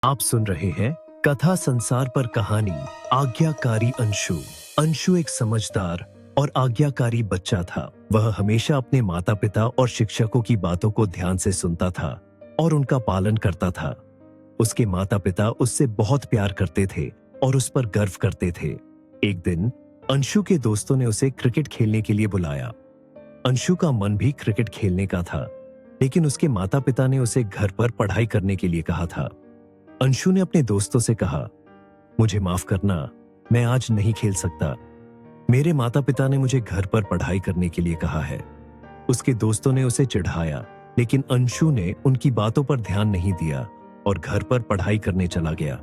आप सुन रहे हैं कथा संसार पर कहानी आज्ञाकारी अंशु। अंशु एक समझदार और आज्ञाकारी बच्चा था। वह हमेशा अपने माता पिता और शिक्षकों की बातों को ध्यान से सुनता था और उनका पालन करता था। उसके माता पिता उससे बहुत प्यार करते थे और उस पर गर्व करते थे। एक दिन अंशु के दोस्तों ने उसे क्रिकेट खेलने के लिए बुलाया। अंशु का मन भी क्रिकेट खेलने का था, लेकिन उसके माता पिता ने उसे घर पर पढ़ाई करने के लिए कहा था। अंशु ने अपने दोस्तों से कहा, मुझे माफ करना, मैं आज नहीं खेल सकता। मेरे माता पिता ने मुझे घर पर पढ़ाई करने के लिए कहा है। उसके दोस्तों ने उसे चिढ़ाया, लेकिन अंशु ने उनकी बातों पर ध्यान नहीं दिया और घर पर पढ़ाई करने चला गया।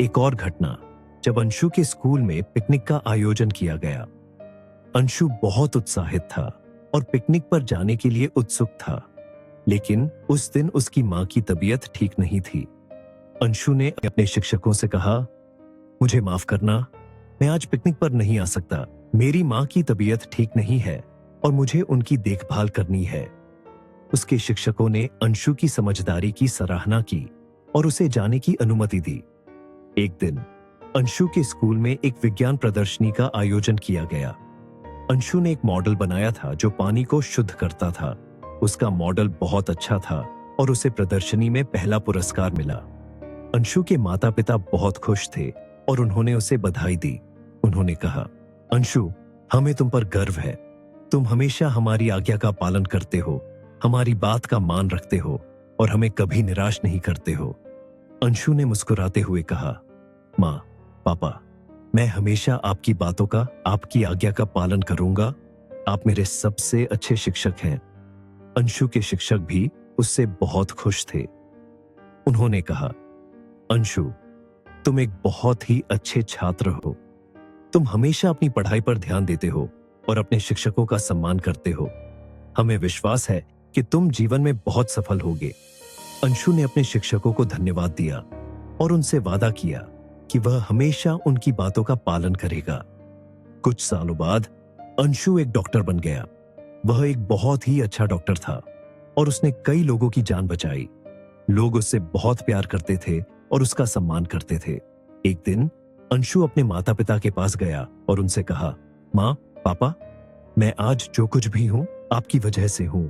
एक और घटना, जब अंशु के स्कूल में पिकनिक का आयोजन किया गया। अंशु बहुत उत्साहित था और पिकनिक पर जाने के लिए उत्सुक था, लेकिन उस दिन उसकी मां की तबीयत ठीक नहीं थी। अंशु ने अपने शिक्षकों से कहा, मुझे माफ करना, मैं आज पिकनिक पर नहीं आ सकता। मेरी मां की तबीयत ठीक नहीं है और मुझे उनकी देखभाल करनी है। उसके शिक्षकों ने अंशु की समझदारी की सराहना की और उसे जाने की अनुमति दी। एक दिन अंशु के स्कूल में एक विज्ञान प्रदर्शनी का आयोजन किया गया। अंशु ने एक मॉडल बनाया था जो पानी को शुद्ध करता था। उसका मॉडल बहुत अच्छा था और उसे प्रदर्शनी में पहला पुरस्कार मिला। अंशु के माता पिता बहुत खुश थे और उन्होंने उसे बधाई दी। उन्होंने कहा, अंशु, हमें तुम पर गर्व है। तुम हमेशा हमारी आज्ञा का पालन करते हो, हमारी बात का मान रखते हो और हमें कभी निराश नहीं करते हो। अंशु ने मुस्कुराते हुए कहा, माँ, पापा, मैं हमेशा आपकी बातों का, आपकी आज्ञा का पालन करूंगा। आप मेरे सबसे अच्छे शिक्षक हैं। अंशु के शिक्षक भी उससे बहुत खुश थे। उन्होंने कहा, अंशु, तुम एक बहुत ही अच्छे छात्र हो। तुम हमेशा अपनी पढ़ाई पर ध्यान देते हो और अपने शिक्षकों का सम्मान करते हो। हमें विश्वास है कि तुम जीवन में बहुत सफल होगे। अंशु ने अपने शिक्षकों को धन्यवाद दिया और उनसे वादा किया कि वह हमेशा उनकी बातों का पालन करेगा। कुछ सालों बाद अंशु एक डॉक्टर बन गया। वह एक बहुत ही अच्छा डॉक्टर था और उसने कई लोगों की जान बचाई। लोग उससे बहुत प्यार करते थे और उसका सम्मान करते थे। एक दिन अंशु अपने माता पिता के पास गया और उनसे कहा, माँ, पापा, मैं आज जो कुछ भी हूं आपकी वजह से हूं।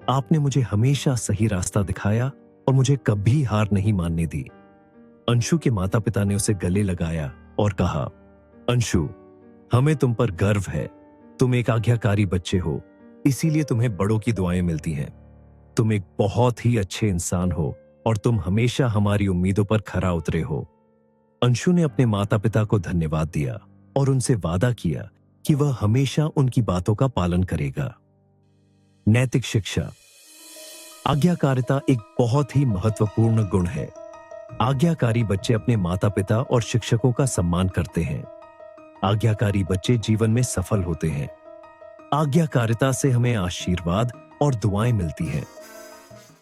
आपने मुझे हमेशा सही रास्ता दिखाया और मुझे कभी हार नहीं मानने दी। अंशु के माता पिता ने उसे गले लगाया और कहा, अंशु, हमें तुम पर गर्व है। तुम एक आज्ञाकारी बच्चे हो, इसीलिए तुम्हें बड़ों की दुआएं मिलती हैं। तुम एक बहुत ही अच्छे इंसान हो और तुम हमेशा हमारी उम्मीदों पर खरा उतरे हो। अंशु ने अपने माता पिता को धन्यवाद दिया और उनसे वादा किया कि वह हमेशा उनकी बातों का पालन करेगा। नैतिक शिक्षा। आज्ञाकारिता एक बहुत ही महत्वपूर्ण गुण है। आज्ञाकारी बच्चे अपने माता पिता और शिक्षकों का सम्मान करते हैं। आज्ञाकारी बच्चे जीवन में सफल होते हैं। आज्ञाकारिता से हमें आशीर्वाद और दुआएं मिलती हैं।